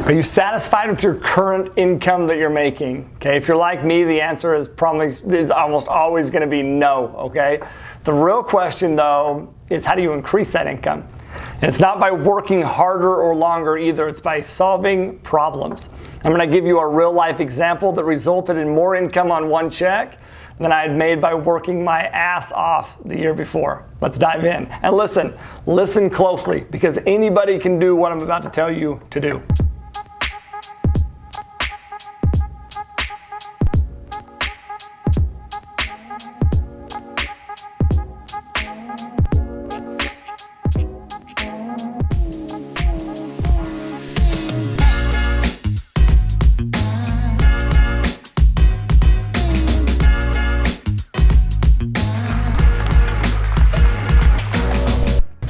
Are you satisfied with your current income that you're making? Okay, if you're like me, the answer is almost always going to be no, okay? The real question though is, how do you increase that income? And it's not by working harder or longer either, it's by solving problems. I'm going to give you a real life example that resulted in more income on one check than I had made by working my ass off the year before. Let's dive in. And listen closely, because anybody can do what I'm about to tell you to do.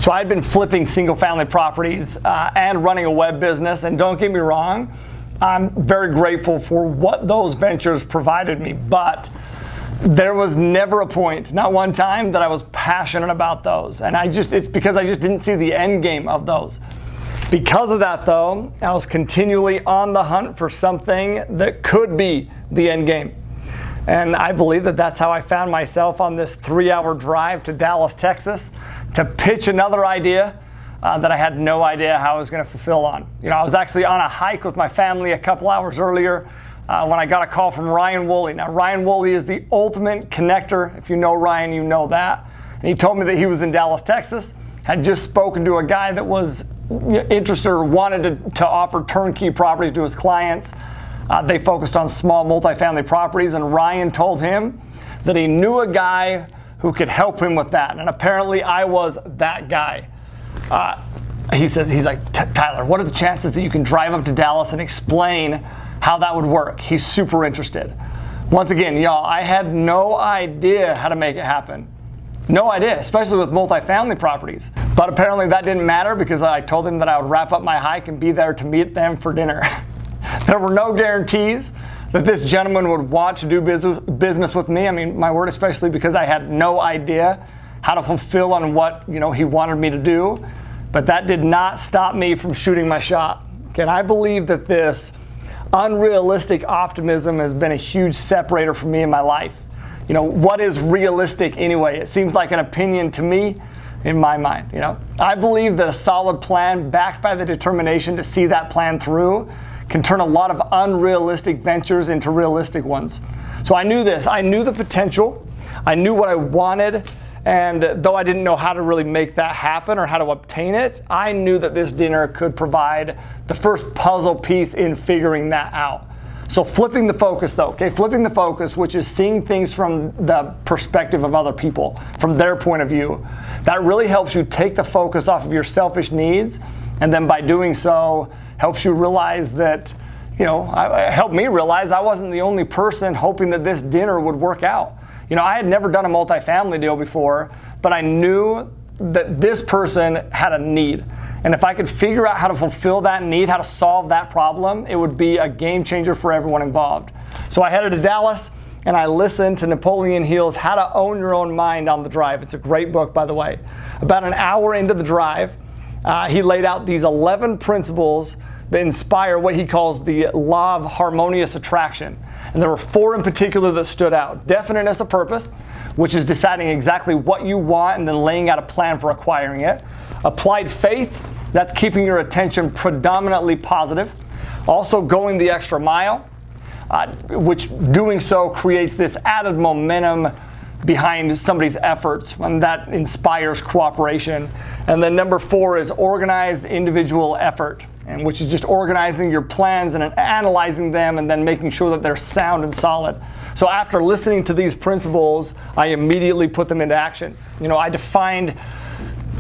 So I'd been flipping single family properties and running a web business, and don't get me wrong, I'm very grateful for what those ventures provided me, but there was never a point, not one time, that I was passionate about those. And it's because I just didn't see the end game of those. Because of that though, I was continually on the hunt for something that could be the end game. And I believe that that's how I found myself on this 3-hour drive to Dallas, Texas, to pitch another idea that I had no idea how I was going to fulfill on. You know, I was actually on a hike with my family a couple hours earlier when I got a call from Ryan Woolley. Now, Ryan Woolley is the ultimate connector. If you know Ryan, you know that. And he told me that he was in Dallas, Texas, had just spoken to a guy that was interested or wanted to offer turnkey properties to his clients. They focused on small multifamily properties, and Ryan told him that he knew a guy who could help him with that. And apparently I was that guy. He's like, Tyler, what are the chances that you can drive up to Dallas and explain how that would work? He's super interested. Once again, y'all, I had no idea how to make it happen. No idea, especially with multifamily properties. But apparently that didn't matter, because I told him that I would wrap up my hike and be there to meet them for dinner. There were no guarantees that this gentleman would want to do business with me. I mean, my word, especially because I had no idea how to fulfill on what he wanted me to do. But that did not stop me from shooting my shot. Okay, and I believe that this unrealistic optimism has been a huge separator for me in my life. You know, what is realistic anyway? It seems like an opinion to me in my mind. I believe that a solid plan backed by the determination to see that plan through can turn a lot of unrealistic ventures into realistic ones. So I knew this. I knew the potential. I knew what I wanted. And though I didn't know how to really make that happen or how to obtain it, I knew that this dinner could provide the first puzzle piece in figuring that out. So flipping the focus though, okay? Flipping the focus, which is seeing things from the perspective of other people, from their point of view. That really helps you take the focus off of your selfish needs, and then by doing so, helps you realize that, helped me realize I wasn't the only person hoping that this dinner would work out. I had never done a multifamily deal before, but I knew that this person had a need. And if I could figure out how to fulfill that need, how to solve that problem, it would be a game changer for everyone involved. So I headed to Dallas and I listened to Napoleon Hill's How to Own Your Own Mind on the drive. It's a great book, by the way. About an hour into the drive, he laid out these 11 principles that inspire what he calls the law of harmonious attraction. And there were 4 in particular that stood out. Definiteness of purpose, which is deciding exactly what you want and then laying out a plan for acquiring it. Applied faith, that's keeping your attention predominantly positive. Also going the extra mile, which doing so creates this added momentum behind somebody's efforts, and that inspires cooperation. And then number 4 is organized individual effort, and which is just organizing your plans and analyzing them and then making sure that they're sound and solid. So after listening to these principles, I immediately put them into action. I defined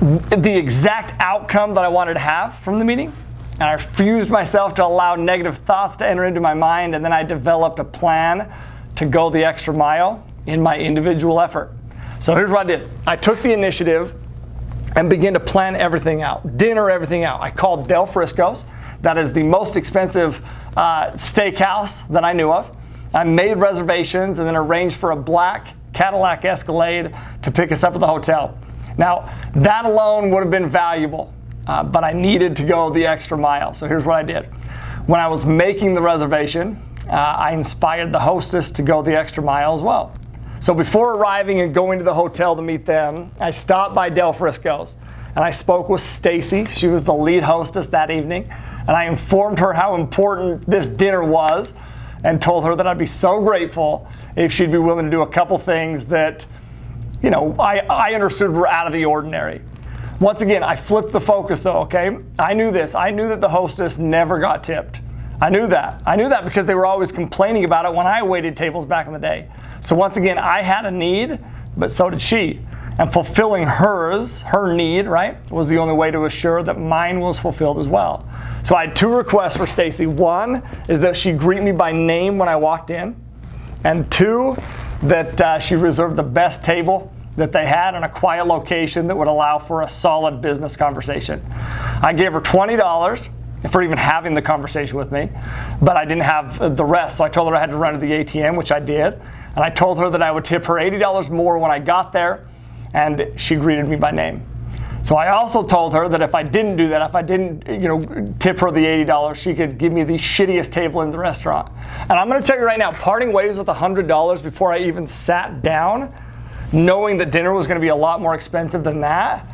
the exact outcome that I wanted to have from the meeting, and I refused myself to allow negative thoughts to enter into my mind, and then I developed a plan to go the extra mile in my individual effort. So here's what I did. I took the initiative and began to plan everything out, dinner everything out. I called Del Frisco's. That is the most expensive steakhouse that I knew of. I made reservations and then arranged for a black Cadillac Escalade to pick us up at the hotel. Now, that alone would have been valuable, but I needed to go the extra mile. So here's what I did. When I was making the reservation, I inspired the hostess to go the extra mile as well. So before arriving and going to the hotel to meet them, I stopped by Del Frisco's and I spoke with Stacy. She was the lead hostess that evening, and I informed her how important this dinner was and told her that I'd be so grateful if she'd be willing to do a couple things that, you know, I understood were out of the ordinary. Once again, I flipped the focus though, okay? I knew this. I knew that the hostess never got tipped. I knew that. I knew that because they were always complaining about it when I waited tables back in the day. So once again, I had a need, but so did she. And fulfilling her need, right, was the only way to assure that mine was fulfilled as well. So I had two requests for Stacy. One is that she greet me by name when I walked in. And two, that she reserved the best table that they had in a quiet location that would allow for a solid business conversation. I gave her $20 for even having the conversation with me, but I didn't have the rest. So I told her I had to run to the ATM, which I did. And I told her that I would tip her $80 more when I got there, and she greeted me by name. So I also told her that if I didn't do that, if I didn't, tip her the $80, she could give me the shittiest table in the restaurant. And I'm going to tell you right now, parting ways with $100 before I even sat down, knowing that dinner was going to be a lot more expensive than that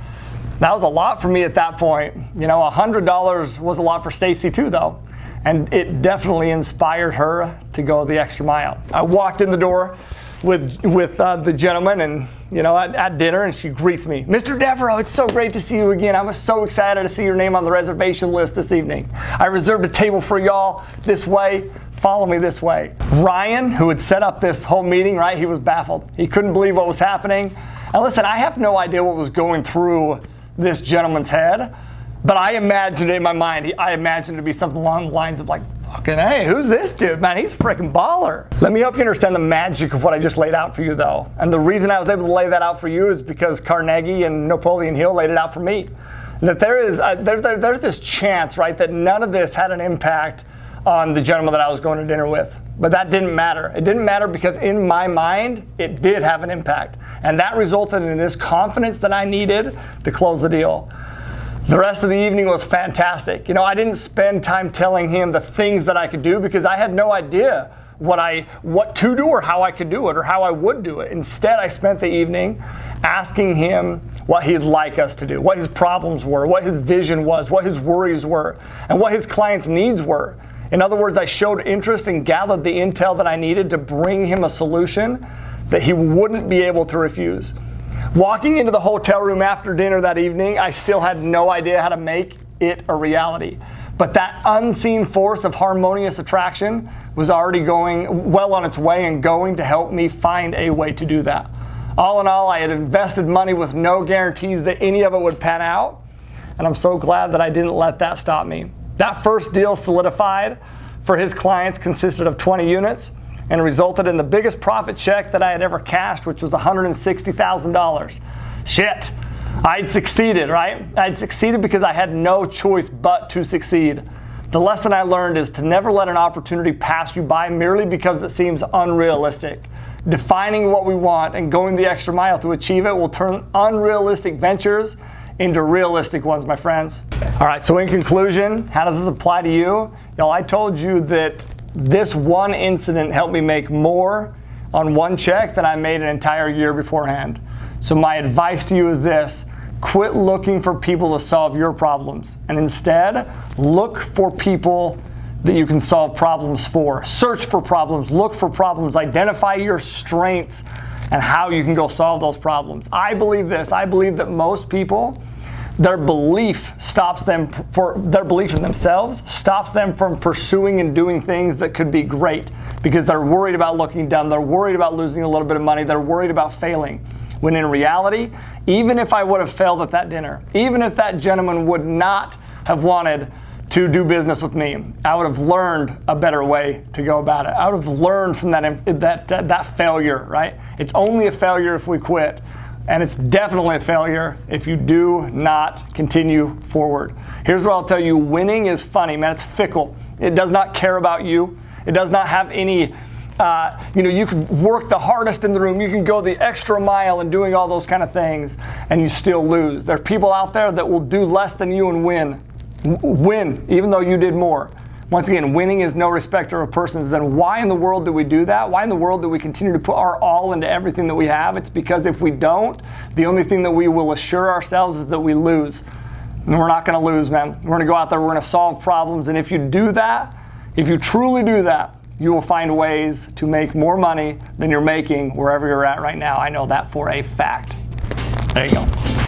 was a lot for me at that point. $100 was a lot for Stacy too, though. And it definitely inspired her to go the extra mile. I walked in the door with the gentleman and at dinner, and she greets me. Mr. Devereaux, it's so great to see you again. I was so excited to see your name on the reservation list this evening. I reserved a table for y'all this way. Follow me this way. Ryan, who had set up this whole meeting, right, he was baffled. He couldn't believe what was happening. And listen, I have no idea what was going through this gentleman's head, but I imagined it in my mind. I imagined it to be something along the lines of like, fucking, hey, who's this dude, man? He's a freaking baller. Let me help you understand the magic of what I just laid out for you, though. And the reason I was able to lay that out for you is because Carnegie and Napoleon Hill laid it out for me. That there's this chance, right, that none of this had an impact on the gentleman that I was going to dinner with. But that didn't matter. It didn't matter because in my mind, it did have an impact. And that resulted in this confidence that I needed to close the deal. The rest of the evening was fantastic. I didn't spend time telling him the things that I could do because I had no idea what to do or how I could do it or how I would do it. Instead, I spent the evening asking him what he'd like us to do, what his problems were, what his vision was, what his worries were, and what his clients' needs were. In other words, I showed interest and gathered the intel that I needed to bring him a solution that he wouldn't be able to refuse. Walking into the hotel room after dinner that evening, I still had no idea how to make it a reality. But that unseen force of harmonious attraction was already going well on its way and going to help me find a way to do that. All in all, I had invested money with no guarantees that any of it would pan out, and I'm so glad that I didn't let that stop me. That first deal solidified for his clients consisted of 20 units and resulted in the biggest profit check that I had ever cashed, which was $160,000. Shit, I'd succeeded, right? I'd succeeded because I had no choice but to succeed. The lesson I learned is to never let an opportunity pass you by merely because it seems unrealistic. Defining what we want and going the extra mile to achieve it will turn unrealistic ventures into realistic ones, my friends. All right, so in conclusion, how does this apply to you? I told you that this one incident helped me make more on one check than I made an entire year beforehand. So my advice to you is this: quit looking for people to solve your problems, and instead look for people that you can solve problems for. Search for problems, look for problems, identify your strengths and how you can go solve those problems. I believe this. I believe that most people, their belief in themselves stops them from pursuing and doing things that could be great because they're worried about looking dumb. They're worried about losing a little bit of money. They're worried about failing. When in reality, even if I would have failed at that dinner, even if that gentleman would not have wanted to do business with me, I would have learned a better way to go about it. I would have learned from that failure, right? It's only a failure if we quit. And it's definitely a failure if you do not continue forward. Here's what I'll tell you: winning is funny, man. It's fickle. It does not care about you. It does not have any, you can work the hardest in the room. You can go the extra mile and doing all those kind of things, and you still lose. There are people out there that will do less than you and win, even though you did more. Once again, winning is no respecter of persons. Then why in the world do we do that? Why in the world do we continue to put our all into everything that we have? It's because if we don't, the only thing that we will assure ourselves is that we lose. And we're not going to lose, man. We're going to go out there, we're going to solve problems. And if you do that, if you truly do that, you will find ways to make more money than you're making wherever you're at right now. I know that for a fact. There you go.